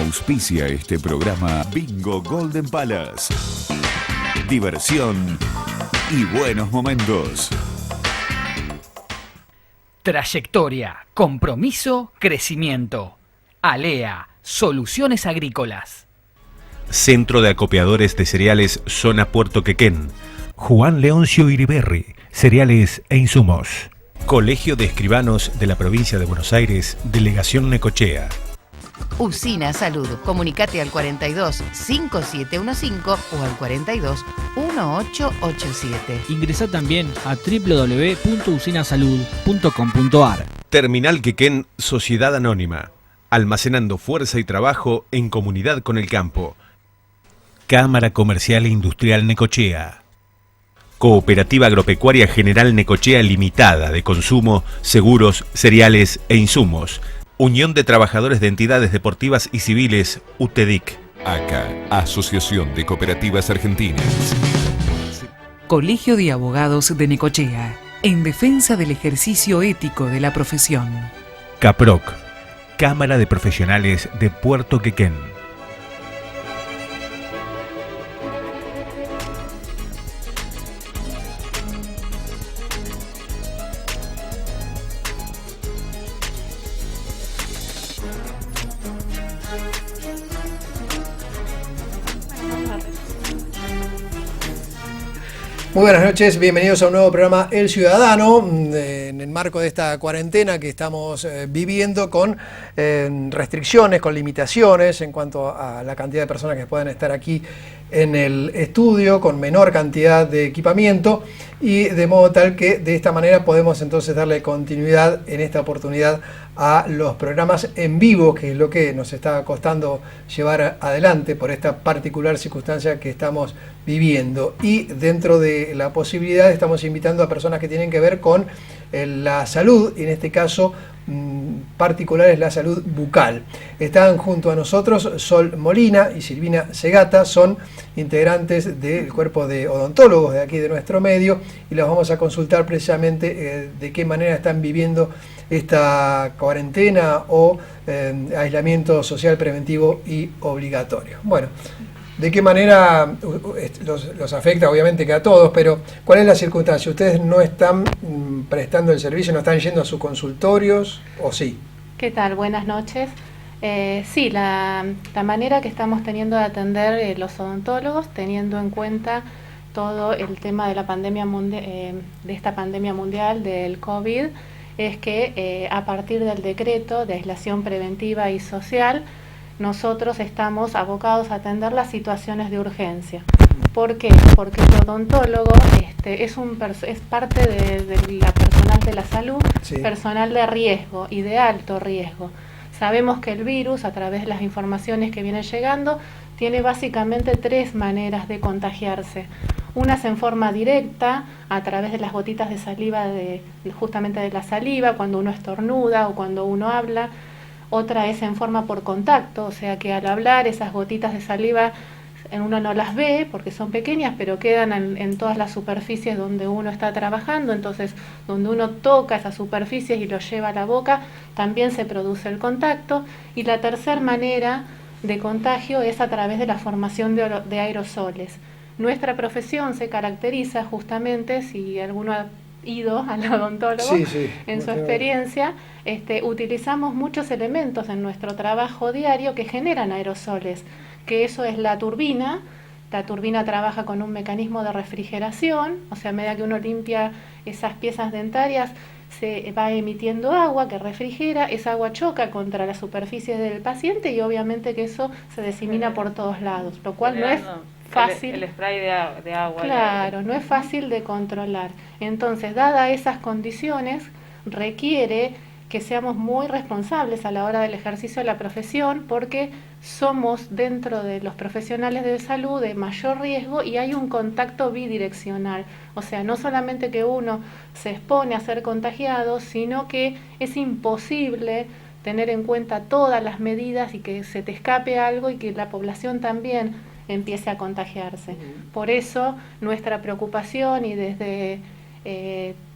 Auspicia este programa Bingo Golden Palace. Diversión y buenos momentos. Trayectoria, compromiso, crecimiento. ALEA, Soluciones Agrícolas. Centro de Acopiadores de Cereales Zona Puerto Quequén. Juan Leoncio Iriberri, Cereales e Insumos. Colegio de Escribanos de la Provincia de Buenos Aires, Delegación Necochea. Usina Salud. Comunicate al 42 5715 o al 42 1887. Ingresá también a www.usinasalud.com.ar. Terminal Quequén, Sociedad Anónima. Almacenando fuerza y trabajo en comunidad con el campo. Cámara Comercial e Industrial Necochea. Cooperativa Agropecuaria General Necochea Limitada de Consumo, Seguros, Cereales e Insumos. Unión de Trabajadores de Entidades Deportivas y Civiles, UTEDIC. ACA, Asociación de Cooperativas Argentinas. Colegio de Abogados de Necochea, en defensa del ejercicio ético de la profesión. CAPROC, Cámara de Profesionales de Puerto Quequén. Muy buenas noches, bienvenidos a un nuevo programa El Ciudadano, en el marco de esta cuarentena que estamos viviendo con restricciones, con limitaciones en cuanto a la cantidad de personas que puedan estar aquí en el estudio, con menor cantidad de equipamiento, y de modo tal que de esta manera podemos entonces darle continuidad en esta oportunidad a los programas en vivo, que es lo que nos está costando llevar adelante por esta particular circunstancia que estamos viviendo. Y dentro de la posibilidad estamos invitando a personas que tienen que ver con la salud, y en este caso particular es la salud bucal. Están junto a nosotros Sol Molina y Silvina Segata, son integrantes del cuerpo de odontólogos de aquí de nuestro medio, y los vamos a consultar precisamente de qué manera están viviendo esta cuarentena o aislamiento social preventivo y obligatorio. Bueno, ¿de qué manera los afecta? Obviamente que a todos, pero ¿cuál es la circunstancia? ¿Ustedes no están prestando el servicio, no están yendo a sus consultorios o sí? ¿Qué tal? Buenas noches. Sí, la manera que estamos teniendo de atender los odontólogos, teniendo en cuenta todo el tema de la pandemia de esta pandemia mundial del COVID, es que a partir del decreto de aislación preventiva y social, nosotros estamos abocados a atender las situaciones de urgencia. ¿Por qué? Porque el odontólogo es parte de la personal de la salud, sí, personal de riesgo y de alto riesgo. Sabemos que el virus, a través de las informaciones que vienen llegando, tiene básicamente 3 maneras de contagiarse. Una es en forma directa, a través de las gotitas de saliva, justamente de la saliva, cuando uno estornuda o cuando uno habla. Otra es en forma por contacto, o sea que al hablar esas gotitas de saliva uno no las ve porque son pequeñas, pero quedan en todas las superficies donde uno está trabajando. Entonces, donde uno toca esas superficies y lo lleva a la boca, también se produce el contacto. Y la tercera manera de contagio es a través de la formación de aerosoles. Nuestra profesión se caracteriza justamente, si alguno ha ido al odontólogo, sí, en su experiencia, utilizamos muchos elementos en nuestro trabajo diario que generan aerosoles, que eso es la turbina. La turbina trabaja con un mecanismo de refrigeración, o sea, a medida que uno limpia esas piezas dentarias, se va emitiendo agua que refrigera, esa agua choca contra la superficie del paciente y obviamente que eso se disemina por todos lados, lo cual no es fácil. El spray de agua. Claro, no es fácil de controlar. Entonces, dadas esas condiciones, requiere que seamos muy responsables a la hora del ejercicio de la profesión, porque somos dentro de los profesionales de salud de mayor riesgo y hay un contacto bidireccional. O sea, no solamente que uno se expone a ser contagiado, sino que es imposible tener en cuenta todas las medidas y que se te escape algo y que la población también empiece a contagiarse. Por eso nuestra preocupación, y desde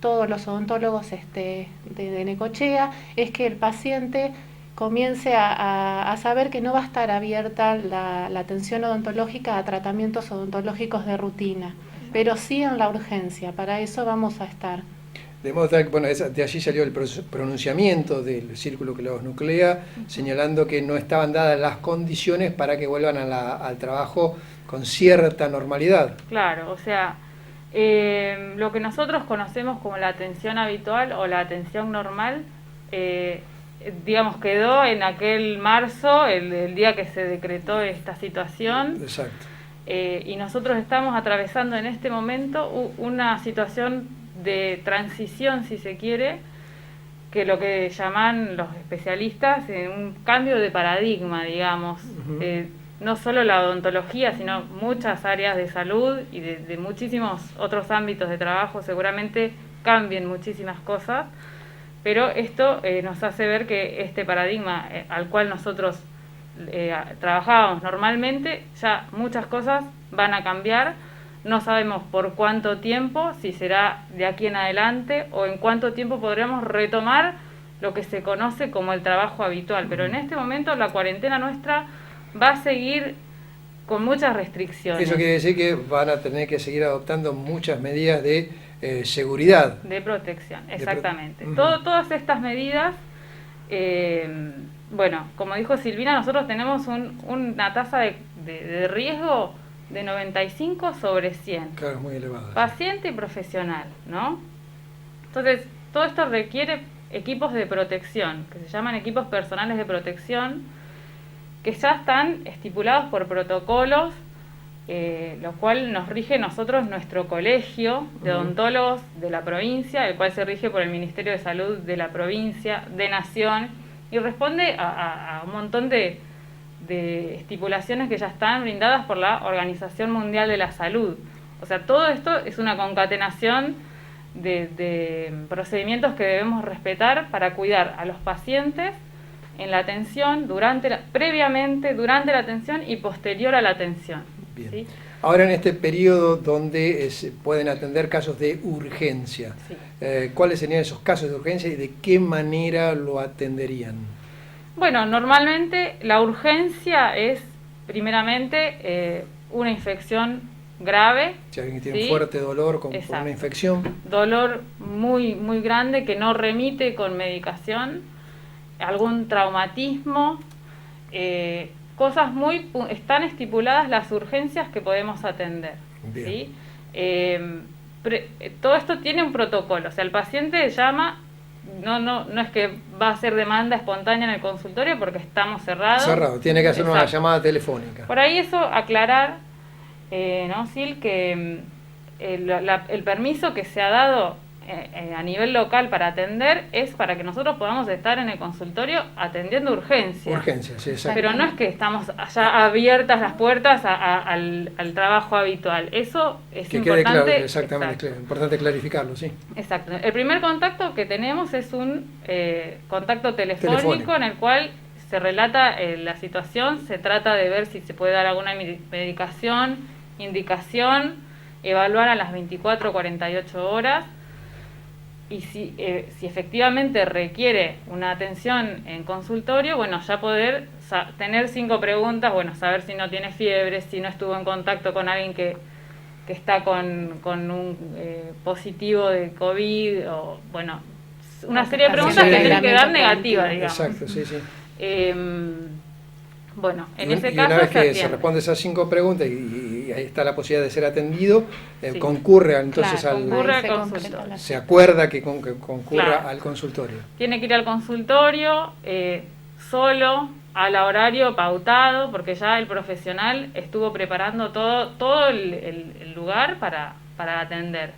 todos los odontólogos de Necochea, es que el paciente comience a saber que no va a estar abierta la atención odontológica a tratamientos odontológicos de rutina, pero sí en la urgencia, para eso vamos a estar. De modo tal que, bueno, de allí salió el pronunciamiento del círculo que los nuclea, señalando que no estaban dadas las condiciones para que vuelvan al trabajo con cierta normalidad. Claro, o sea, lo que nosotros conocemos como la atención habitual o la atención normal, digamos, quedó en aquel marzo, el día que se decretó esta situación. Exacto. Y nosotros estamos atravesando en este momento una situación de transición, si se quiere, que lo que llaman los especialistas un cambio de paradigma, digamos. No solo la odontología, sino muchas áreas de salud y de muchísimos otros ámbitos de trabajo seguramente cambien muchísimas cosas, pero esto nos hace ver que este paradigma al cual nosotros trabajábamos normalmente, ya muchas cosas van a cambiar. No sabemos por cuánto tiempo, si será de aquí en adelante o en cuánto tiempo podremos retomar lo que se conoce como el trabajo habitual. Pero en este momento la cuarentena nuestra va a seguir con muchas restricciones. Eso quiere decir que van a tener que seguir adoptando muchas medidas de seguridad. De protección, exactamente. Todas estas medidas, bueno, como dijo Silvina, nosotros tenemos una tasa de riesgo de 95 sobre 100. Claro, muy elevado. Paciente y profesional, ¿no? Entonces, todo esto requiere equipos de protección, que se llaman equipos personales de protección, que ya están estipulados por protocolos, lo cual nos rige nosotros nuestro colegio de odontólogos de la provincia, el cual se rige por el Ministerio de Salud de la provincia, de Nación, y responde a un montón de estipulaciones que ya están brindadas por la Organización Mundial de la Salud. O sea, todo esto es una concatenación de procedimientos que debemos respetar para cuidar a los pacientes en la atención, previamente, durante la atención y posterior a la atención. Bien. ¿Sí? Ahora en este periodo donde se pueden atender casos de urgencia, Sí. ¿Cuáles serían esos casos de urgencia y de qué manera lo atenderían? Bueno, normalmente la urgencia es primeramente una infección grave. Si alguien tiene ¿sí? fuerte dolor por Exacto. una infección. Dolor muy, muy grande que no remite con medicación, algún traumatismo, cosas están estipuladas las urgencias que podemos atender. ¿Sí? Todo esto tiene un protocolo, o sea, el paciente llama. No es que va a ser demanda espontánea en el consultorio porque estamos cerrados. Cerrado, tiene que hacer una Exacto. llamada telefónica. Por ahí eso aclarar, ¿no, Sil? Que el permiso que se ha dado a nivel local para atender es para que nosotros podamos estar en el consultorio atendiendo urgencias. Urgencias, sí, exacto. Pero no es que estamos ya abiertas las puertas al trabajo habitual. Eso es Que importante. quede claro, exactamente, Exacto. importante clarificarlo, sí. Exacto. El primer contacto que tenemos es un contacto telefónico en el cual se relata la situación, se trata de ver si se puede dar alguna medicación, indicación, evaluar a las 24 o 48 horas y si efectivamente requiere una atención en consultorio, bueno, ya poder tener 5 preguntas, bueno, saber si no tiene fiebre, si no estuvo en contacto con alguien que está con un positivo de COVID, o bueno, una serie de preguntas que tienen que dar negativas, digamos. Exacto, sí, sí. Bueno, en Y ese una caso vez que se atiende. responde esas 5 preguntas y ahí está la posibilidad de ser atendido, Sí. concurre entonces Claro, concurre ahí al se consultorio. concreta la- se acuerda que concurra Claro. al consultorio. Tiene que ir al consultorio solo, al horario pautado, porque ya el profesional estuvo preparando todo el lugar para atender,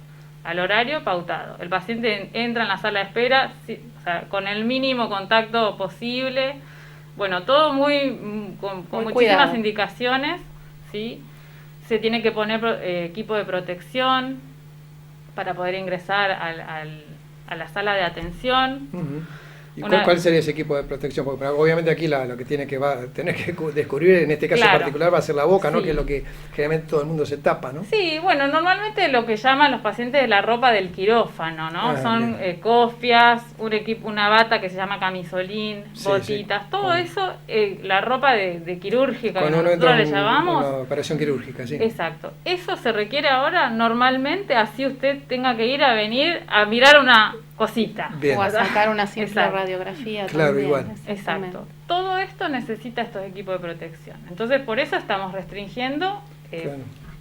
al horario pautado. El paciente entra en la sala de espera o sea, con el mínimo contacto posible, bueno, todo con Muy muchísimas cuidado. indicaciones, ¿sí? Se tiene que poner equipo de protección para poder ingresar a la sala de atención. Ujú. ¿Y cuál sería ese equipo de protección? Porque obviamente aquí lo que tiene que tener que descubrir en este caso particular va a ser la boca, ¿no? Que es lo que generalmente todo el mundo se tapa, ¿no? Sí, bueno, normalmente lo que llaman los pacientes la ropa del quirófano, ¿no? Son cofias, una bata que se llama camisolín, botitas, todo eso, la ropa de quirúrgica, que nosotros le llamamos. Una operación quirúrgica, sí. Exacto. Eso se requiere ahora normalmente, así usted tenga que ir a venir a mirar una cosita. Bien. O a sacar una simple radiografía. Claro, también. igual. Exacto. Todo esto necesita estos equipos de protección. Entonces, por eso estamos restringiendo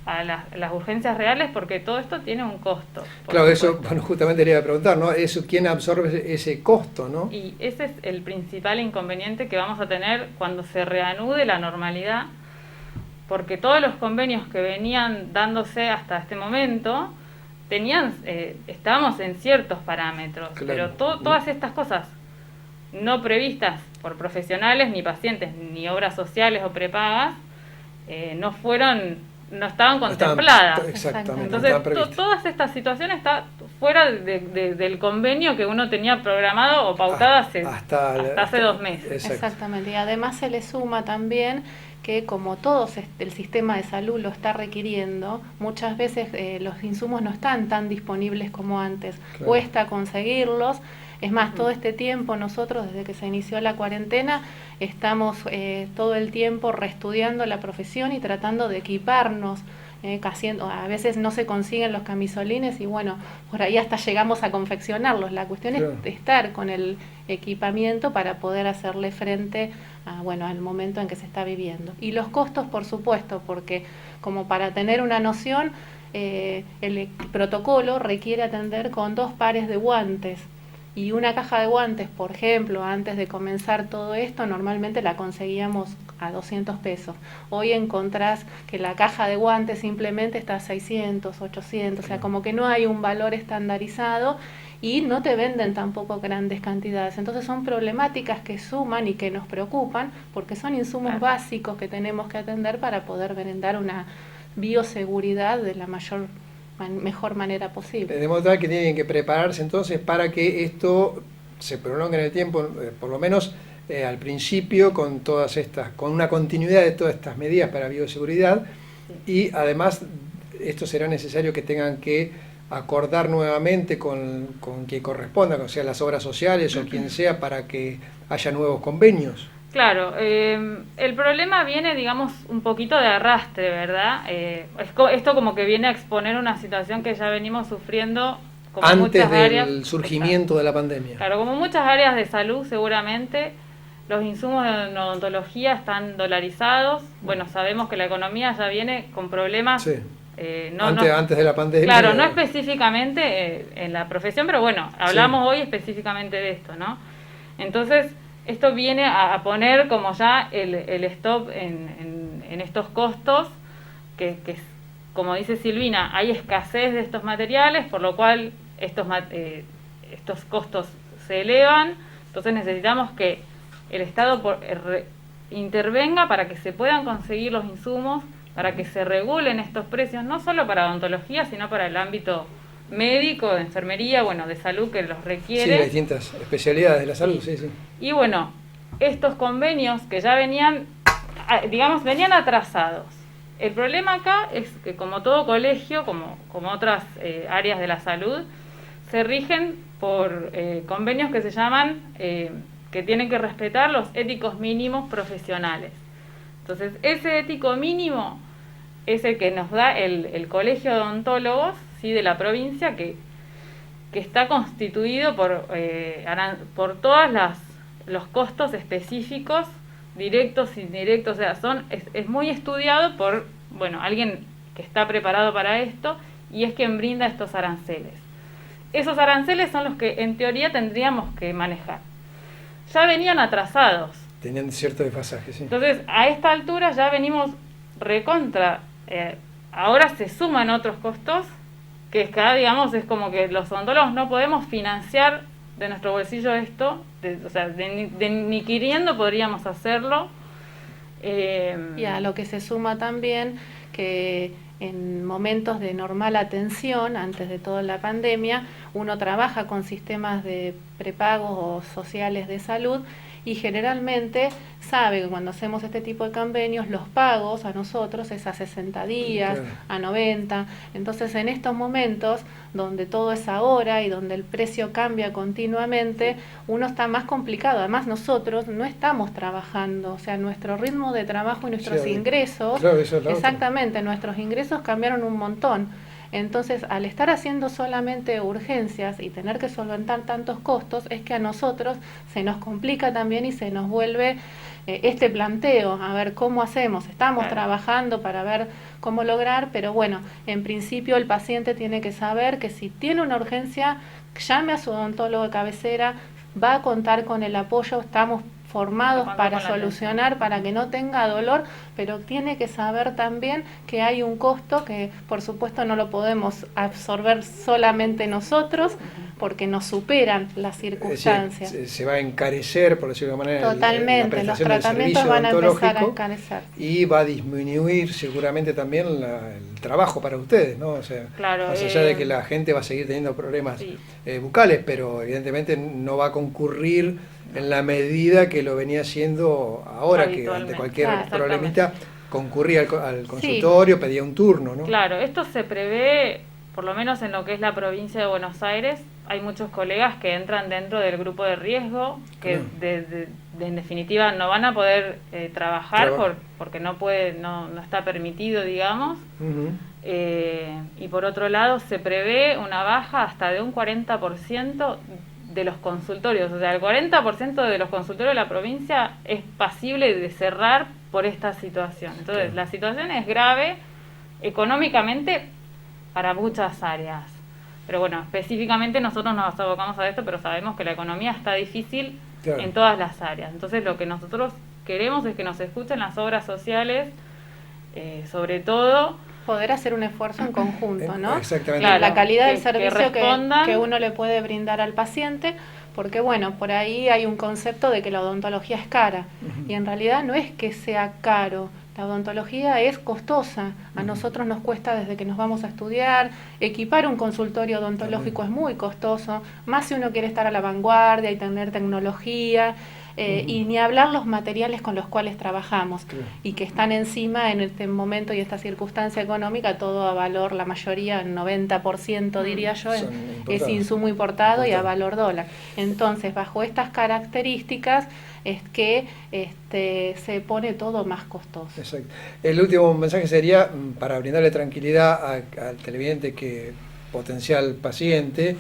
a las urgencias reales, porque todo esto tiene un costo. Claro, eso, bueno, justamente le iba a preguntar, ¿no? Eso, ¿quién absorbe ese costo, no? Y ese es el principal inconveniente que vamos a tener cuando se reanude la normalidad, porque todos los convenios que venían dándose hasta este momento estábamos en ciertos parámetros, pero todas estas cosas no previstas por profesionales, ni pacientes, ni obras sociales o prepagas, no estaban contempladas. Exactamente. Entonces, todas estas situaciones están fuera del convenio que uno tenía programado o pautado hasta hace 2 meses. Exactamente. Y además se le suma también que como el sistema de salud lo está requiriendo, muchas veces los insumos no están tan disponibles como antes. Cuesta conseguirlos. Es más, todo este tiempo nosotros, desde que se inició la cuarentena, estamos todo el tiempo reestudiando la profesión y tratando de equiparnos. A veces no se consiguen los camisolines y bueno, por ahí hasta llegamos a confeccionarlos. La cuestión es estar con el equipamiento para poder hacerle frente al momento en que se está viviendo. Y los costos, por supuesto, porque como para tener una noción, el protocolo requiere atender con 2 pares de guantes. Y una caja de guantes, por ejemplo, antes de comenzar todo esto, normalmente la conseguíamos a 200 pesos. Hoy encontrás que la caja de guantes simplemente está a 600, 800, o sea, como que no hay un valor estandarizado y no te venden tampoco grandes cantidades. Entonces son problemáticas que suman y que nos preocupan porque son insumos básicos que tenemos que atender para poder brindar una bioseguridad de la mejor manera posible. De modo tal que tienen que prepararse entonces para que esto se prolongue en el tiempo, por lo menos al principio, con una continuidad de todas estas medidas para bioseguridad, y además esto será necesario que tengan que acordar nuevamente con quien corresponda, o sea, las obras sociales o quien sea, para que haya nuevos convenios. Claro, el problema viene, digamos, un poquito de arrastre, ¿verdad? Esto como que viene a exponer una situación que ya venimos sufriendo como antes muchas áreas. Del surgimiento de la pandemia. Claro, como muchas áreas de salud seguramente, los insumos de odontología están dolarizados. Bueno, sabemos que la economía ya viene con problemas. Sí. Antes de la pandemia. Claro, no específicamente en la profesión, pero bueno, hablamos hoy específicamente de esto, ¿no? Entonces, esto viene a poner como ya el stop en estos costos, que como dice Silvina, hay escasez de estos materiales, por lo cual estos costos se elevan. Entonces necesitamos que el Estado intervenga para que se puedan conseguir los insumos, para que se regulen estos precios, no solo para odontología, sino para el ámbito médico, de enfermería, de salud que los requiere. Sí, distintas especialidades de la salud, sí. Y bueno, estos convenios que ya venían atrasados. El problema acá es que como todo colegio, como otras áreas de la salud, se rigen por convenios que se llaman, que tienen que respetar los éticos mínimos profesionales. Entonces, ese ético mínimo es el que nos da el Colegio de Odontólogos, ¿sí?, de la provincia, que está constituido por todos los costos específicos, directos, indirectos, o sea, es muy estudiado por alguien que está preparado para esto, y es quien brinda estos aranceles. Esos aranceles son los que en teoría tendríamos que manejar. Ya venían atrasados. Tenían cierto desfasaje, sí. Entonces, a esta altura ya venimos recontra. Ahora se suman otros costos, que es como que los odontólogos no podemos financiar de nuestro bolsillo esto, ni queriendo podríamos hacerlo. Y a lo que se suma también que en momentos de normal atención, antes de toda la pandemia, uno trabaja con sistemas de prepagos o sociales de salud y generalmente sabe que cuando hacemos este tipo de convenios, los pagos a nosotros es a 60 días, Claro. a 90. Entonces, en estos momentos, donde todo es ahora y donde el precio cambia continuamente, uno está más complicado. Además, nosotros no estamos trabajando, o sea, nuestro ritmo de trabajo y nuestros Sí, ingresos, claro, eso es lo otro. exactamente, nuestros ingresos cambiaron un montón. Entonces, al estar haciendo solamente urgencias y tener que solventar tantos costos, es que a nosotros se nos complica también y se nos vuelve este planteo, a ver cómo hacemos. Estamos trabajando para ver cómo lograr, pero bueno, en principio el paciente tiene que saber que si tiene una urgencia, llame a su odontólogo de cabecera, va a contar con el apoyo, estamos formados para solucionar, para que no tenga dolor, pero tiene que saber también que hay un costo que por supuesto no lo podemos absorber solamente nosotros, porque nos superan las circunstancias. Se va a encarecer, por decirlo de alguna manera, Totalmente, la prestación los del tratamientos servicio van a empezar a odontológico encarecer. y va a disminuir seguramente también el trabajo para ustedes, ¿no? O sea, Claro, más allá de que la gente va a seguir teniendo problemas sí. bucales, pero evidentemente no va a concurrir en la medida que lo venía haciendo ahora, que ante Habitualmente. cualquier Exactamente. problemita concurría al consultorio, pedía un turno, ¿no? Claro, esto se prevé, por lo menos en lo que es la provincia de Buenos Aires, hay muchos colegas que entran dentro del grupo de riesgo, que en definitiva no van a poder trabajar porque no está permitido, digamos. Ujú. Y por otro lado, se prevé una baja hasta de un 40% de los consultorios. O sea, el 40% de los consultorios de la provincia es pasible de cerrar por esta situación. Entonces, la situación es grave económicamente para muchas áreas. Pero bueno, específicamente nosotros nos abocamos a esto, pero sabemos que la economía está difícil en todas las áreas. Entonces, lo que nosotros queremos es que nos escuchen las obras sociales, sobre todo Poder hacer un esfuerzo en conjunto, ¿no? Exactamente. Claro, la calidad del que servicio respondan. que uno le puede brindar al paciente, porque bueno, por ahí hay un concepto de que la odontología es cara, y en realidad no es que sea caro, la odontología es costosa. A nosotros nos cuesta desde que nos vamos a estudiar, equipar un consultorio odontológico es muy costoso, más si uno quiere estar a la vanguardia y tener tecnología. Y ni hablar los materiales con los cuales trabajamos y que están encima en este momento y esta circunstancia económica, todo a valor, la mayoría, 90% diría yo, es insumo importado y a valor dólar. Entonces, bajo estas características es que se pone todo más costoso. Exacto. El último mensaje sería para brindarle tranquilidad al televidente que potencial paciente,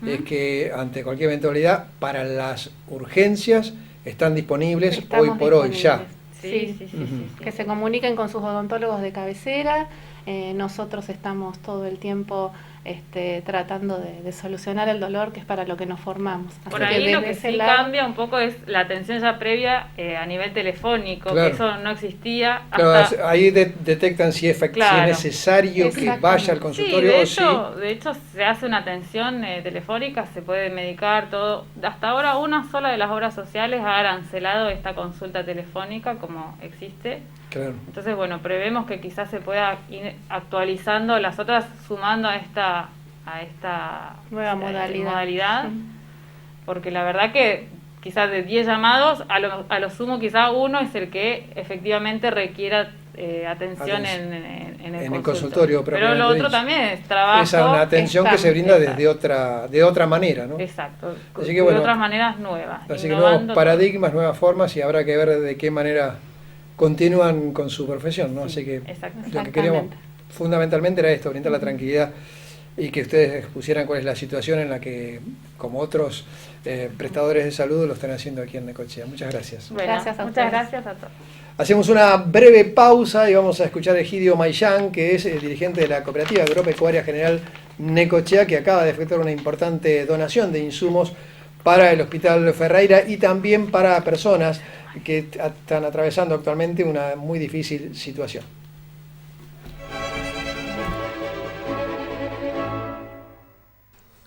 es que ante cualquier eventualidad, para las urgencias están disponibles Estamos hoy por hoy ya. Sí. Que se comuniquen con sus odontólogos de cabecera. Nosotros estamos todo el tiempo tratando de solucionar el dolor, que es para lo que nos formamos. Así Por ahí lo que desde ese sí lado, cambia un poco es la atención ya previa a nivel telefónico, Claro. que eso no existía Claro, hasta... ahí detectan si es necesario que vaya al consultorio sí, de hecho se hace una atención telefónica, se puede medicar todo. Hasta ahora una sola de las obras sociales ha arancelado esta consulta telefónica como existe. Claro. Entonces, bueno, prevemos que quizás se pueda ir actualizando las otras, sumando a esta nueva modalidad, porque la verdad que quizás de 10 llamados, a lo sumo quizás uno es el que efectivamente requiera atención en el consultorio. Pero lo otro también es trabajo. Esa es una atención que se brinda de otra manera, ¿no? Exacto, así que, bueno, de otras maneras nuevas. Así que nuevos paradigmas, nuevas formas, y habrá que ver de qué manera continúan con su profesión, ¿no? Así que lo que queríamos fundamentalmente era esto, brindar la tranquilidad y que ustedes expusieran cuál es la situación en la que, como otros prestadores de salud, lo están haciendo aquí en Necochea. Muchas gracias. Bueno, muchas gracias a todos. Hacemos una breve pausa y vamos a escuchar a Egidio Maillán, que es el dirigente de la Cooperativa Agropecuaria General Necochea, que acaba de efectuar una importante donación de insumos para el Hospital Ferreira y también para personas que están atravesando actualmente una muy difícil situación.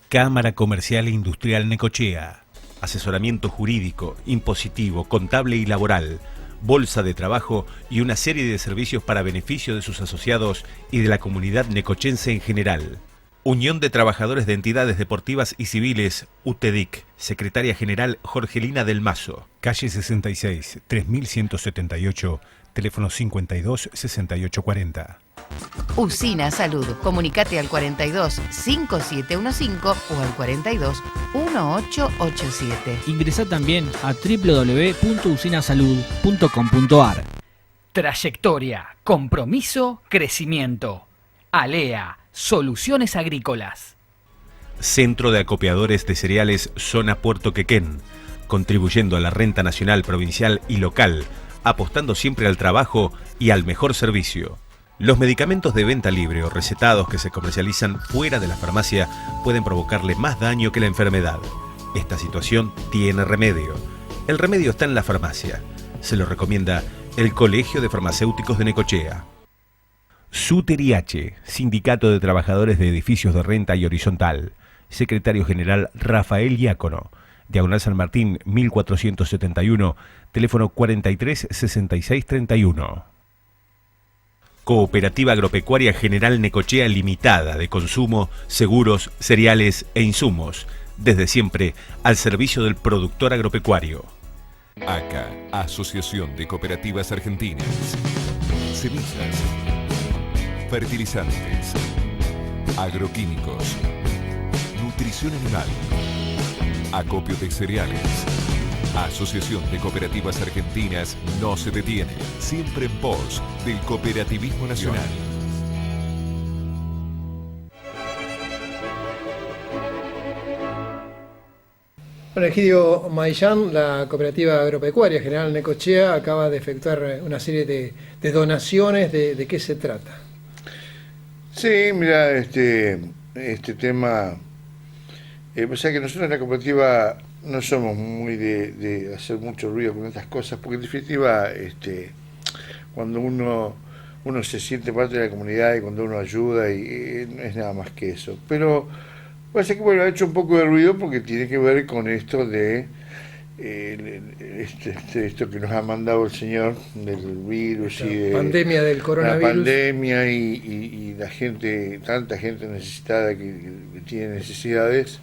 Cámara Comercial e Industrial Necochea. Asesoramiento jurídico, impositivo, contable y laboral. bolsa de trabajo y una serie de servicios para beneficio de sus asociados y de la comunidad necochense en general. Unión de Trabajadores de Entidades Deportivas y Civiles, UTEDIC, Secretaria General Jorgelina del Mazo. Calle 66, 3178, teléfono 52 6840. Usina Salud. Comunicate al 42 5715 o al 42 1887. Ingresá también a www.usinasalud.com.ar. Trayectoria, compromiso, crecimiento. ALEA, Soluciones Agrícolas. Centro de Acopiadores de Cereales Zona Puerto Quequén, contribuyendo a la renta nacional, provincial y local, apostando siempre al trabajo y al mejor servicio. Los medicamentos de venta libre o recetados que se comercializan fuera de la farmacia pueden provocarle más daño que la enfermedad. Esta situación tiene remedio. El remedio está en la farmacia. Se lo recomienda el Colegio de Farmacéuticos de Necochea. SUTERIH, Sindicato de Trabajadores de Edificios de Renta y Horizontal. Secretario General Rafael Diácono. Diagonal San Martín, 1471, teléfono 43 66 31. Cooperativa Agropecuaria General Necochea Limitada de consumo, seguros, cereales e insumos. Desde siempre al servicio del productor agropecuario. ACA, Asociación de Cooperativas Argentinas. Semillas, fertilizantes, agroquímicos, nutrición animal, acopio de cereales. Asociación de Cooperativas Argentinas no se detiene, siempre en pos del cooperativismo nacional. Bueno, Egidio Maillán, la Cooperativa Agropecuaria General Necochea, acaba de efectuar una serie de donaciones. ¿De qué se trata? Sí, mira, este tema, pues que nosotros en la cooperativa no somos muy de hacer mucho ruido con estas cosas, porque en definitiva, cuando uno se siente parte de la comunidad y cuando uno ayuda, y no es nada más que eso. Pero parece que bueno, ha hecho un poco de ruido porque tiene que ver con esto de esto que nos ha mandado el Señor del virus y de pandemia del coronavirus. La pandemia y la gente, tanta gente necesitada que tiene necesidades.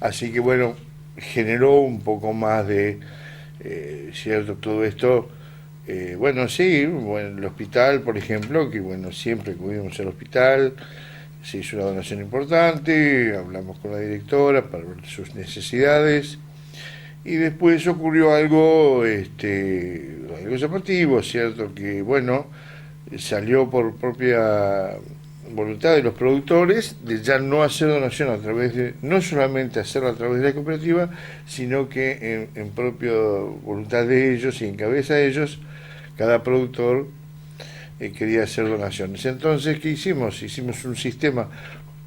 Así que bueno, generó un poco más de cierto todo esto. Bueno, sí, bueno, el hospital, por ejemplo, que bueno, siempre acudimos al hospital, se hizo una donación importante, hablamos con la directora para ver sus necesidades. Y después ocurrió algo llamativo, ¿cierto? Que, bueno, salió por propia voluntad de los productores de ya no hacer donación a través de, no solamente hacerlo a través de la cooperativa, sino que en propia voluntad de ellos y en cabeza de ellos, cada productor quería hacer donaciones. Entonces, ¿qué hicimos? Hicimos un sistema,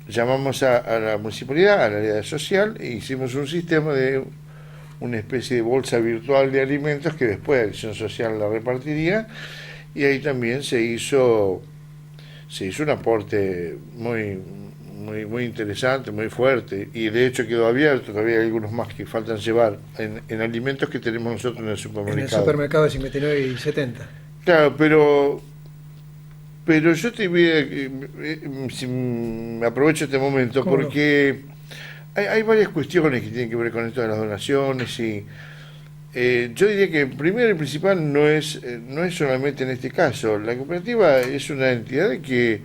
llamamos a la municipalidad, al área social, e hicimos un sistema de una especie de bolsa virtual de alimentos que después la Acción Social la repartiría, y ahí también se hizo un aporte muy interesante, muy fuerte, y de hecho quedó abierto, todavía hay algunos más que faltan llevar en alimentos que tenemos nosotros en el supermercado. En el supermercado de 59 y 70. Claro, pero yo te voy a, aprovecho este momento porque hay varias cuestiones que tienen que ver con esto de las donaciones y yo diría que primero y principal no es solamente en este caso. La cooperativa es una entidad que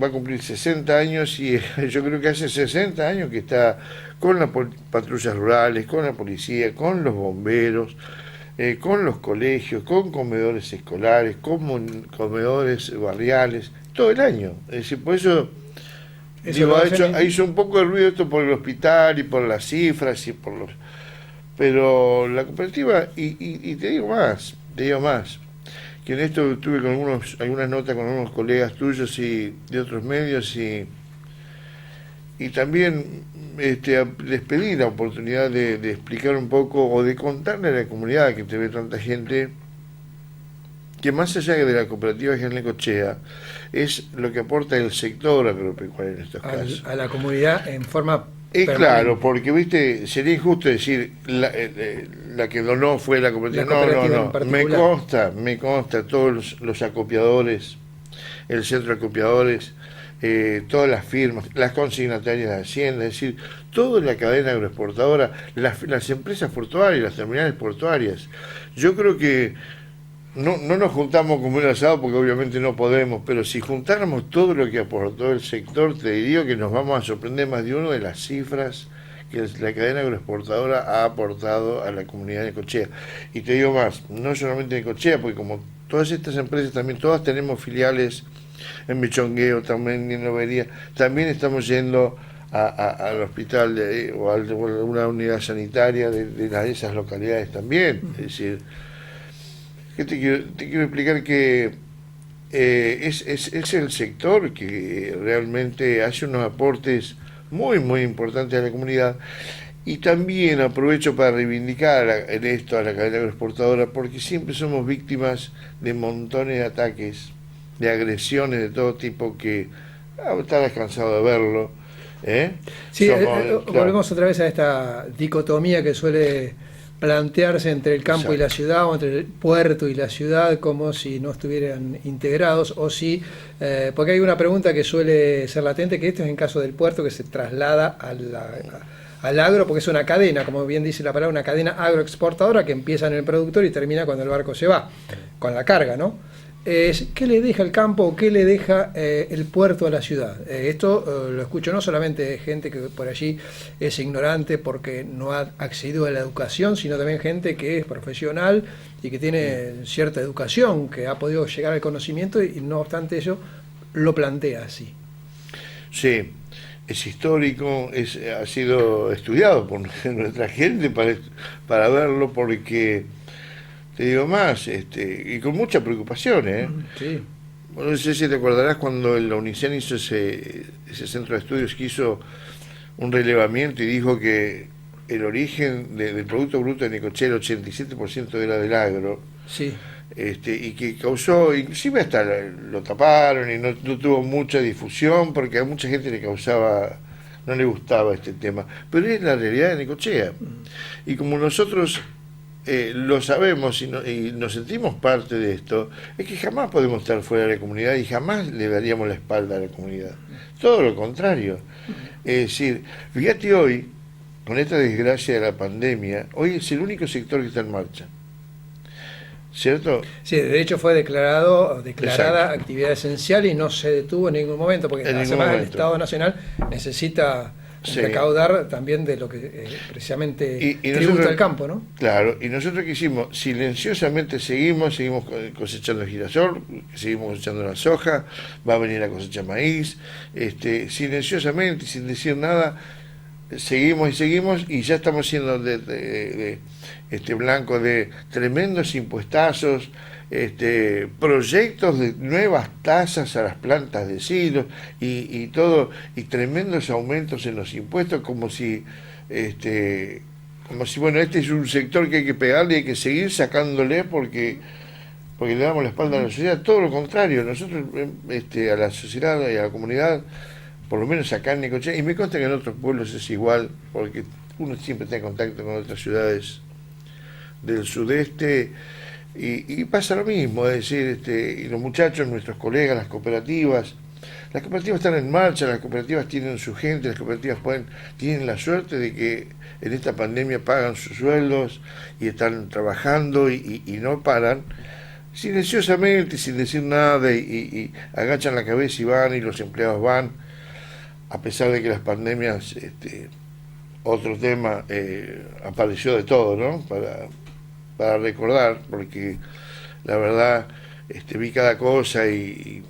va a cumplir 60 años y yo creo que hace 60 años que está con las patrullas rurales, con la policía, con los bomberos, con los colegios, con comedores escolares, con comedores barriales, todo el año. Es decir, por eso digo, ha hecho un poco de ruido esto por el hospital y por las cifras y por los... Pero la cooperativa, y te digo más, que en esto tuve con algunas notas con algunos colegas tuyos y de otros medios y también les pedí la oportunidad de explicar un poco o de contarle a la comunidad que te ve tanta gente que más allá de la cooperativa General Necochea es lo que aporta el sector agropecuario en estos casos. A la comunidad en forma Claro, porque viste, sería injusto decir la que donó fue la cooperativa. No, me consta, todos los acopiadores, el centro de acopiadores, todas las firmas, las consignatarias de Hacienda, es decir, toda la cadena agroexportadora, las empresas portuarias, las terminales portuarias. Yo creo que no nos juntamos como un asado porque obviamente no podemos, pero si juntáramos todo lo que aportó el sector, te diría que nos vamos a sorprender más de uno de las cifras que la cadena agroexportadora ha aportado a la comunidad de Necochea. Y te digo más, no solamente en Necochea, porque como todas estas empresas también, todas tenemos filiales en Michongueo, también en Lobería, también estamos yendo al hospital o a una unidad sanitaria de esas localidades también. Es decir, que te quiero explicar que es el sector que realmente hace unos aportes muy, muy importantes a la comunidad. Y también aprovecho para reivindicar en esto a la cadena agroexportadora, porque siempre somos víctimas de montones de ataques, de agresiones de todo tipo que estarás cansado de verlo. Sí, volvemos otra vez a esta dicotomía que suele plantearse entre el campo y la ciudad, o entre el puerto y la ciudad, como si no estuvieran integrados, o si, porque hay una pregunta que suele ser latente, que esto es en caso del puerto, que se traslada al agro, porque es una cadena, como bien dice la palabra, una cadena agroexportadora que empieza en el productor y termina cuando el barco se va, con la carga, ¿no? ¿Qué le deja el campo o qué le deja el puerto a la ciudad? Esto lo escucho no solamente de gente que por allí es ignorante porque no ha accedido a la educación, sino también gente que es profesional y que tiene cierta educación, que ha podido llegar al conocimiento y no obstante ello lo plantea así. Sí, es histórico, ha sido estudiado por nuestra gente para verlo, porque te digo más, y con mucha preocupación, Sí. Bueno, no sé si te acordarás cuando la UNICEN hizo ese centro de estudios que hizo un relevamiento y dijo que el origen del Producto Bruto de Necochea, el 87% era del agro. Sí. Y que causó, inclusive hasta lo taparon y no tuvo mucha difusión porque a mucha gente no le gustaba este tema. Pero es la realidad de Necochea. Y como nosotros lo sabemos y nos sentimos parte de esto, es que jamás podemos estar fuera de la comunidad y jamás le daríamos la espalda a la comunidad. Todo lo contrario. Es decir, fíjate hoy, con esta desgracia de la pandemia, hoy es el único sector que está en marcha. ¿Cierto? Sí, de hecho fue declarada Exacto. actividad esencial y no se detuvo en ningún momento, porque además el Estado Nacional necesita recaudar también de lo que precisamente tributa al campo, ¿no? Claro, y nosotros que hicimos, silenciosamente seguimos cosechando el girasol, seguimos cosechando la soja, va a venir la cosecha de maíz, silenciosamente, sin decir nada, seguimos y ya estamos siendo blanco de tremendos impuestazos, proyectos de nuevas tasas a las plantas de silos y todo, y tremendos aumentos en los impuestos, como si bueno, este es un sector que hay que pegarle y hay que seguir sacándole porque le damos la espalda a la sociedad. Todo lo contrario, nosotros a la sociedad y a la comunidad, por lo menos acá en Necochea, y me consta que en otros pueblos es igual, porque uno siempre está en contacto con otras ciudades del sudeste, y pasa lo mismo, es decir, y los muchachos, nuestros colegas, las cooperativas están en marcha, las cooperativas tienen su gente, las cooperativas tienen la suerte de que en esta pandemia pagan sus sueldos y están trabajando y no paran, silenciosamente, sin decir nada, y agachan la cabeza y van, y los empleados van, a pesar de que las pandemias, otro tema, apareció de todo, ¿no? Para recordar, porque la verdad vi cada cosa y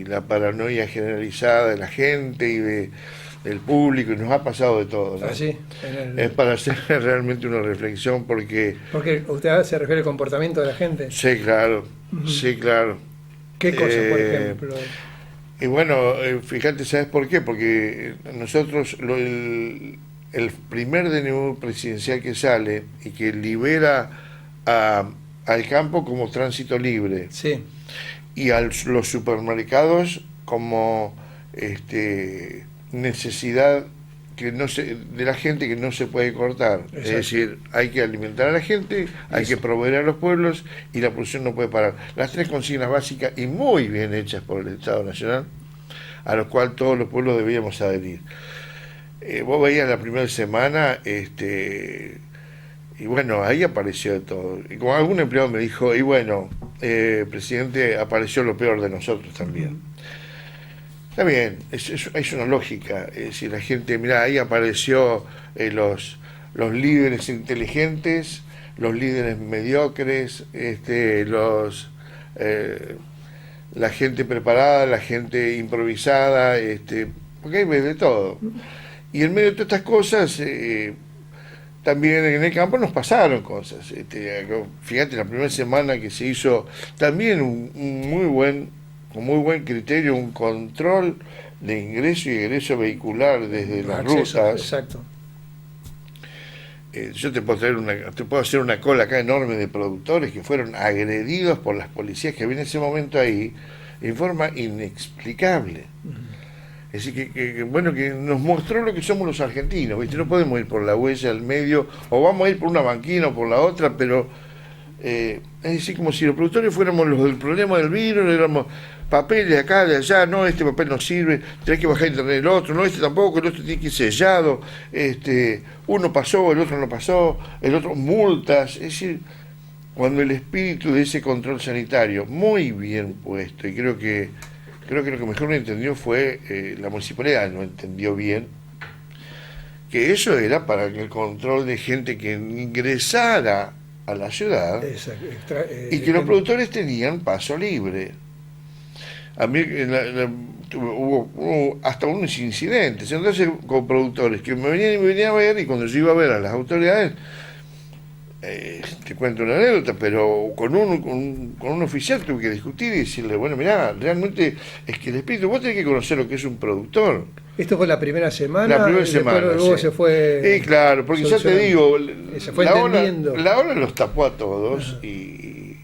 la paranoia generalizada de la gente y del público, y nos ha pasado de todo, ¿no? Así, es para hacer realmente una reflexión, porque usted se refiere al comportamiento de la gente. Sí, claro. Sí, claro. ¿Qué cosas, por ejemplo? Y bueno, fíjate, ¿sabes por qué? Porque nosotros el primer DNU presidencial que sale y que libera al campo como tránsito libre, sí, y a los supermercados como necesidad de la gente que no se puede cortar. Exacto. Es decir, hay que alimentar a la gente, hay que proveer a los pueblos y la producción no puede parar. Las 3 consignas básicas y muy bien hechas por el Estado Nacional, a los cuales todos los pueblos debíamos adherir. Vos veías la primera semana, y bueno, ahí apareció de todo. Y como algún empleado me dijo, y bueno, presidente, apareció lo peor de nosotros también. Está bien, es una lógica. Es decir, la gente, mirá, ahí apareció los líderes inteligentes, los líderes mediocres, la gente preparada, la gente improvisada, porque hay de todo. Y en medio de todas estas cosas, también en el campo nos pasaron cosas. Fíjate, la primera semana que se hizo también con muy buen criterio, un control de ingreso y egreso vehicular desde las rutas. Exacto. Yo te puedo hacer una cola acá enorme de productores que fueron agredidos por las policías que había en ese momento ahí en forma inexplicable. Es decir, que nos mostró lo que somos los argentinos, ¿viste? No podemos ir por la huella al medio, o vamos a ir por una banquina o por la otra, pero es decir, como si los productores fuéramos los del problema del virus, éramos papeles de acá, de allá, no, este papel no sirve, tenés que bajar internet el otro, no, este tampoco, el otro tiene que ir sellado, uno pasó, el otro no pasó, el otro multas. Es decir, cuando el espíritu de ese control sanitario, muy bien puesto, y creo que lo que mejor lo entendió fue la municipalidad, lo entendió bien, que eso era para que el control de gente que ingresara a la ciudad y que los productores tenían paso libre. A mí hubo hasta unos incidentes, entonces con productores que me venían a ver, y cuando yo iba a ver a las autoridades, te cuento una anécdota, pero con un oficial tuve que discutir y decirle, bueno, mirá, realmente es que el espíritu, vos tenés que conocer lo que es un productor. ¿Esto fue la primera semana? La primera semana, luego sí. se fue... claro, porque ya te digo, se fue entendiendo. La ola los tapó a todos y